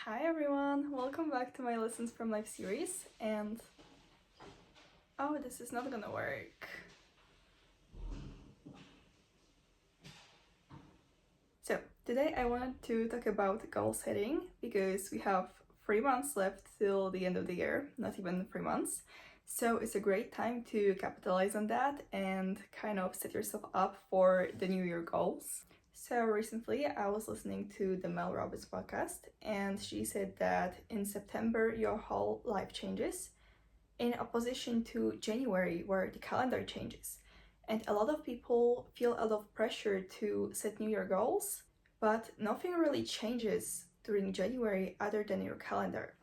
Hi everyone, welcome back to my Lessons from Life series, and oh, this is not gonna work. So, today I wanted to talk about goal setting because we have 3 months left till the end of the year, not even 3 months. So, it's a great time to capitalize on that and kind of set yourself up for the new year goals. So recently I was listening to the Mel Robbins podcast, and she said that in September your whole life changes in opposition to January where the calendar changes. And a lot of people feel a lot of pressure to set new year goals, but nothing really changes during January other than your calendar.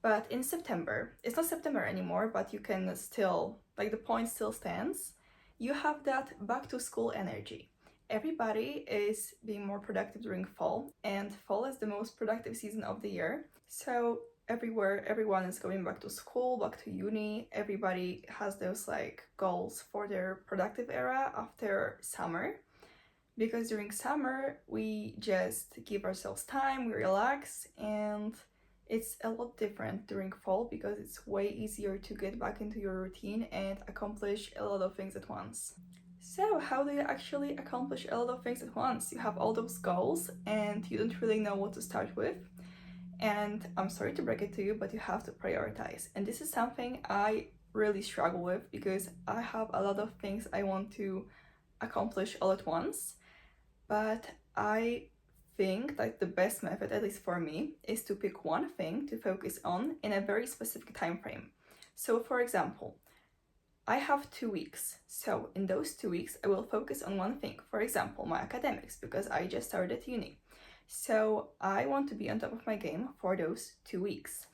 But in September, it's not September anymore, but you can still, like the point still stands, you have that back to school energy. Everybody is being more productive during fall, and fall is the most productive season of the year. So everywhere, everyone is going back to school, back to uni. Everybody has those like goals for their productive era after summer. Because during summer, we just give ourselves time, we relax, and it's a lot different during fall because it's way easier to get back into your routine and accomplish a lot of things at once. So, how do you actually accomplish a lot of things at once? You have all those goals and you don't really know what to start with. And I'm sorry to break it to you, but you have to prioritize. And this is something I really struggle with because I have a lot of things I want to accomplish all at once. But I think like the best method, at least for me, is to pick one thing to focus on in a very specific time frame. So, for example, I have 2 weeks. So in those 2 weeks, I will focus on one thing. For example, my academics, because I just started uni. So I want to be on top of my game for those 2 weeks.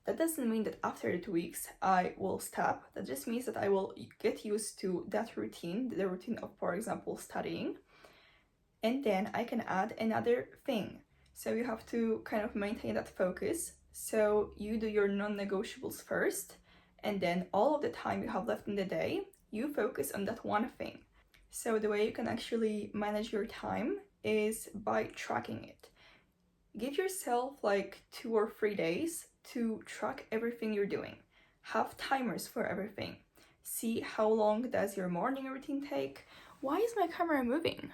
That doesn't mean that after the 2 weeks I will stop. That just means that I will get used to that routine, the routine of, for example, studying. And then I can add another thing. So you have to kind of maintain that focus. So you do your non-negotiables first, and then all of the time you have left in the day, you focus on that one thing. So the way you can actually manage your time is by tracking it. Give yourself like 2 or 3 days to track everything you're doing. Have timers for everything. See how long does your morning routine take. Why is my camera moving?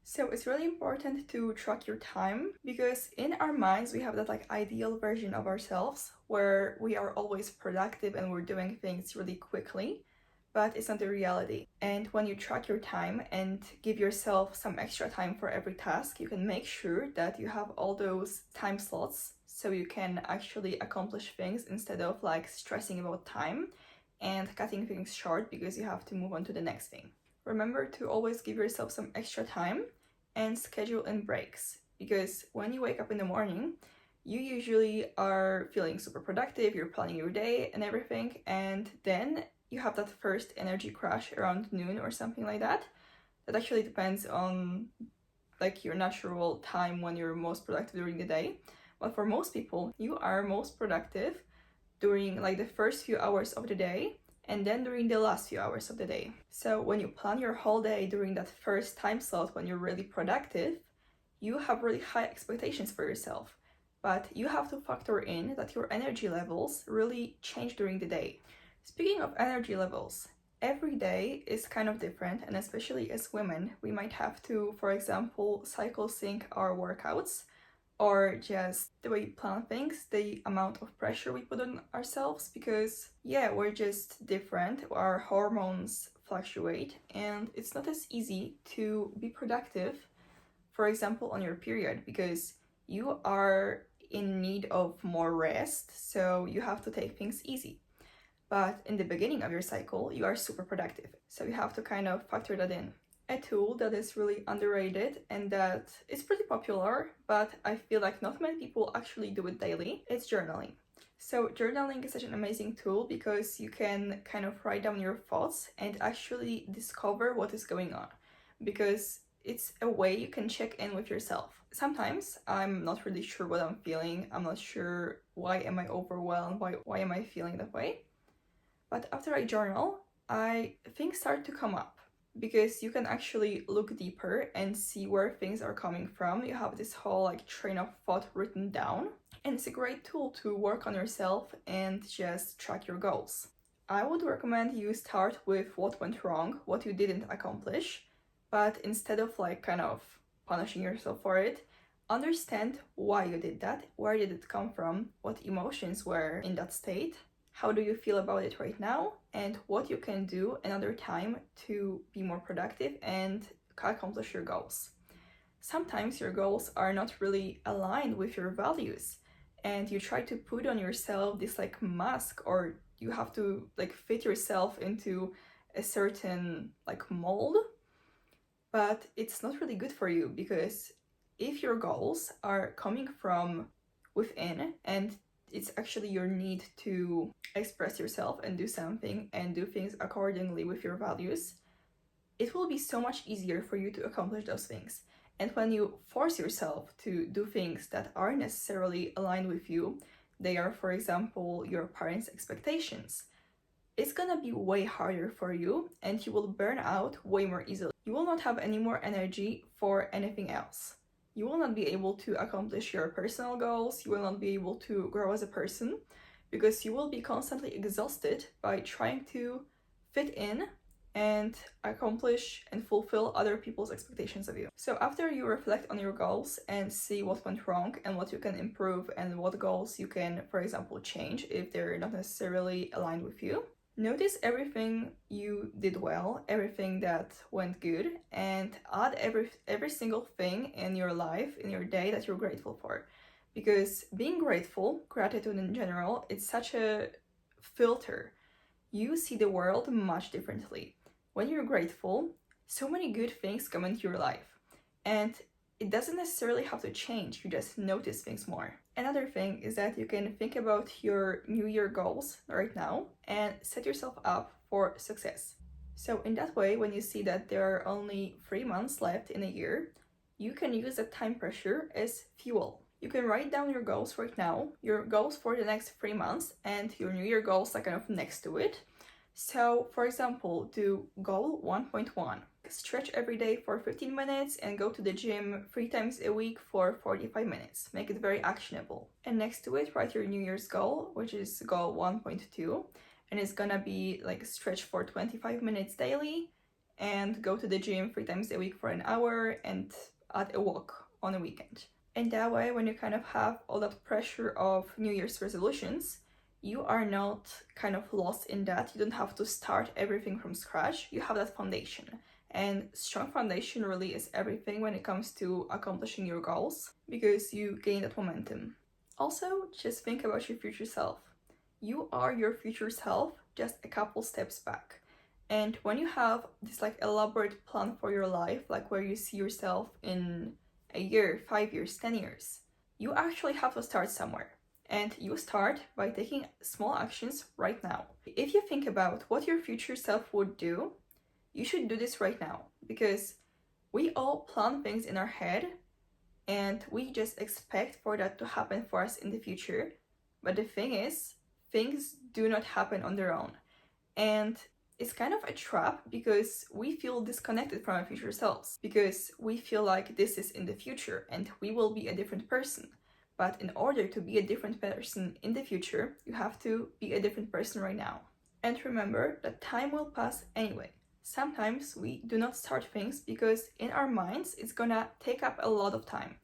So it's really important to track your time because in our minds we have that like ideal version of ourselves where we are always productive and we're doing things really quickly, but it's not the reality. And when you track your time and give yourself some extra time for every task, you can make sure that you have all those time slots so you can actually accomplish things instead of like stressing about time and cutting things short because you have to move on to the next thing. Remember to always give yourself some extra time and schedule in breaks, because when you wake up in the morning, you usually are feeling super productive, you're planning your day and everything, and then you have that first energy crash around noon or something like that. That actually depends on like your natural time when you're most productive during the day. But for most people, you are most productive during like the first few hours of the day and then during the last few hours of the day. So when you plan your whole day during that first time slot when you're really productive, you have really high expectations for yourself. But you have to factor in that your energy levels really change during the day. Speaking of energy levels, every day is kind of different, and especially as women, we might have to, for example, cycle sync our workouts or just the way we plan things, the amount of pressure we put on ourselves, because yeah, we're just different, our hormones fluctuate, and it's not as easy to be productive, for example, on your period, because you are in need of more rest, so you have to take things easy. But in the beginning of your cycle, you are super productive, so you have to kind of factor that in. A tool that is really underrated and that is pretty popular, but I feel like not many people actually do it daily, it's journaling. So journaling is such an amazing tool because you can kind of write down your thoughts and actually discover what is going on, because it's a way you can check in with yourself. Sometimes I'm not really sure what I'm feeling, I'm not sure why am I overwhelmed, why am I feeling that way. But after I journal, things start to come up. because you can actually look deeper and see where things are coming from. You have this whole like train of thought written down, and it's a great tool to work on yourself and just track your goals. I would recommend you start with what went wrong, what you didn't accomplish, but instead of like kind of punishing yourself for it, understand why you did that, where did it come from, what emotions were in that state, how do you feel about it right now, and what you can do another time to be more productive and accomplish your goals. Sometimes your goals are not really aligned with your values, and you try to put on yourself this like mask, or you have to like fit yourself into a certain like mold, but it's not really good for you, because if your goals are coming from within and it's actually your need to express yourself and do something and do things accordingly with your values, it will be so much easier for you to accomplish those things. And when you force yourself to do things that aren't necessarily aligned with you, they are, for example, your parents' expectations, it's gonna be way harder for you and you will burn out way more easily. You will not have any more energy for anything else. You will not be able to accomplish your personal goals, you will not be able to grow as a person, because you will be constantly exhausted by trying to fit in and accomplish and fulfill other people's expectations of you. So after you reflect on your goals and see what went wrong and what you can improve and what goals you can, for example, change if they're not necessarily aligned with you, notice everything you did well, everything that went good, and add every single thing in your life, in your day, that you're grateful for. Because being grateful, gratitude in general, it's such a filter. You see the world much differently. When you're grateful, so many good things come into your life. And it doesn't necessarily have to change, you just notice things more. Another thing is that you can think about your New Year goals right now and set yourself up for success. So in that way, when you see that there are only 3 months left in a year, you can use that time pressure as fuel. You can write down your goals right now, your goals for the next 3 months, and your New Year goals are kind of next to it. So, for example, do goal 1.1. Stretch every day for 15 minutes and go to the gym 3 times a week for 45 minutes. Make it very actionable. And next to it, write your New Year's goal, which is goal 1.2. And it's gonna be like stretch for 25 minutes daily and go to the gym 3 times a week for an hour and add a walk on a weekend. And that way, when you kind of have all that pressure of New Year's resolutions, you are not kind of lost in that. You don't have to start everything from scratch. You have that foundation. And strong foundation really is everything when it comes to accomplishing your goals, because you gain that momentum. Also, just think about your future self. You are your future self just a couple steps back. And when you have this like elaborate plan for your life, like where you see yourself in a year, 5 years, 10 years, you actually have to start somewhere. And you start by taking small actions right now. If you think about what your future self would do, you should do this right now, because we all plan things in our head and we just expect for that to happen for us in the future. But the thing is, things do not happen on their own. And it's kind of a trap, because we feel disconnected from our future selves, because we feel like this is in the future and we will be a different person. But in order to be a different person in the future, you have to be a different person right now. And remember that time will pass anyway. Sometimes we do not start things because in our minds it's gonna take up a lot of time.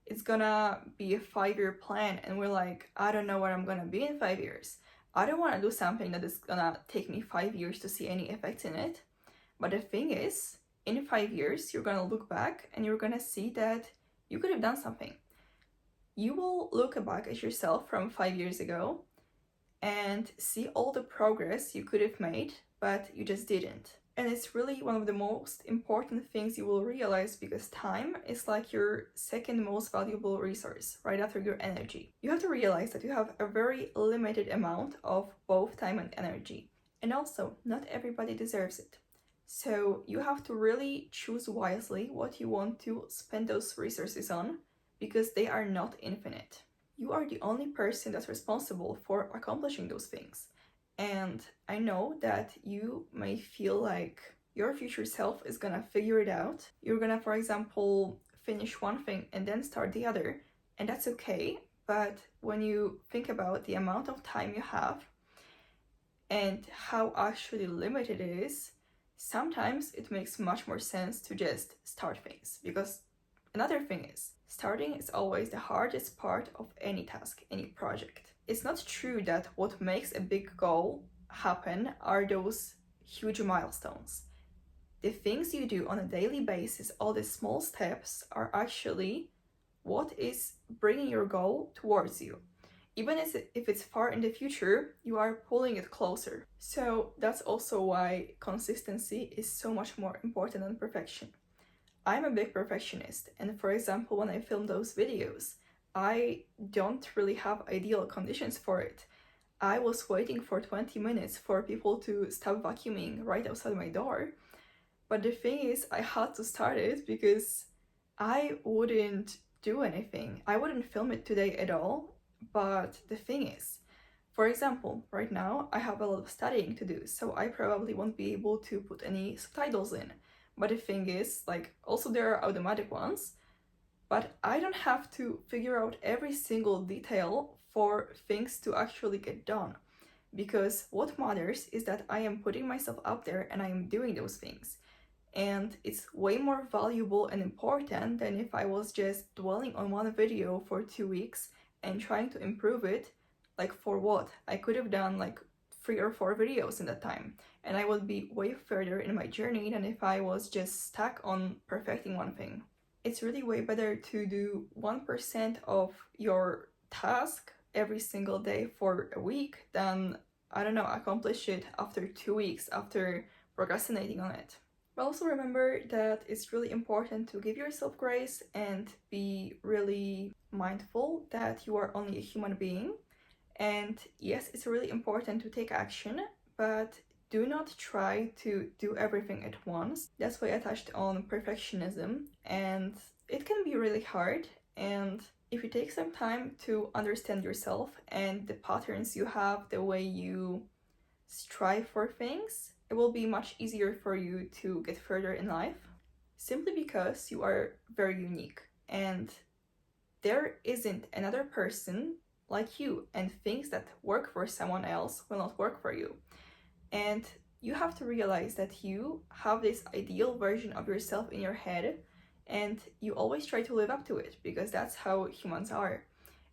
It's gonna be a 5-year plan and we're like, I don't know where I'm gonna be in 5 years. I don't want to do something that is gonna take me 5 years to see any effects in it. But the thing is, in 5 years, you're gonna look back and you're gonna see that you could have done something. You will look back at yourself from 5 years ago and see all the progress you could have made, but you just didn't. And it's really one of the most important things you will realize, because time is like your second most valuable resource, right after your energy. You have to realize that you have a very limited amount of both time and energy. And also, not everybody deserves it. So you have to really choose wisely what you want to spend those resources on, because they are not infinite. You are the only person that's responsible for accomplishing those things. And I know that you may feel like Your future self is gonna figure it out. You're gonna, for example, finish one thing and then start the other, and that's okay. But when you think about the amount of time you have and how actually limited it is, sometimes it makes much more sense to just start things. Because another thing is, starting is always the hardest part of any task, any project. It's not true that what makes a big goal happen are those huge milestones. The things you do on a daily basis, all the small steps, are actually what is bringing your goal towards you. Even if it's far in the future, you are pulling it closer. So that's also why consistency is so much more important than perfection. I'm a big perfectionist, and for example, when I film those videos, I don't really have ideal conditions for it. I was waiting for 20 minutes for people to stop vacuuming right outside my door. But the thing is, I had to start it because I wouldn't do anything. I wouldn't film it today at all. But the thing is, for example, right now I have a lot of studying to do, so I probably won't be able to put any subtitles in. But the thing is, like, also there are automatic ones, but I don't have to figure out every single detail for things to actually get done. Because what matters is that I am putting myself out there and I am doing those things. And it's way more valuable and important than if I was just dwelling on one video for 2 weeks and trying to improve it. Like, for what? I could have done like 3 or 4 videos in that time, and I would be way further in my journey than if I was just stuck on perfecting one thing. It's really way better to do 1% of your task every single day for a week than, I don't know, accomplish it after 2 weeks after procrastinating on it. But also remember that it's really important to give yourself grace and be really mindful that you are only a human being. And yes, it's really important to take action, but do not try to do everything at once. That's why I touched on perfectionism, and it can be really hard. And if you take some time to understand yourself and the patterns you have, the way you strive for things, it will be much easier for you to get further in life, simply because you are very unique and there isn't another person like you, and things that work for someone else will not work for you. And you have to realize that you have this ideal version of yourself in your head, and you always try to live up to it because that's how humans are,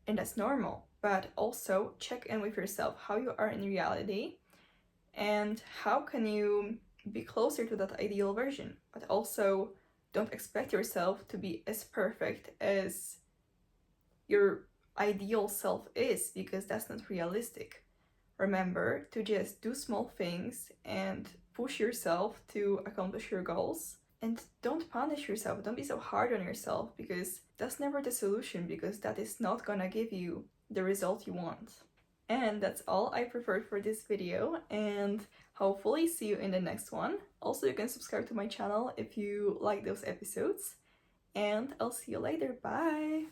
and that's normal. But also check in with yourself how you are in reality and how can you be closer to that ideal version. But also don't expect yourself to be as perfect as your ideal self is, because that's not realistic. Remember to just do small things and push yourself to accomplish your goals. And don't punish yourself, don't be so hard on yourself, because that's never the solution, because that is not gonna give you the result you want. And that's all I prepared for this video, and hopefully see you in the next one. Also, you can subscribe to my channel if you like those episodes, and I'll see you later. Bye!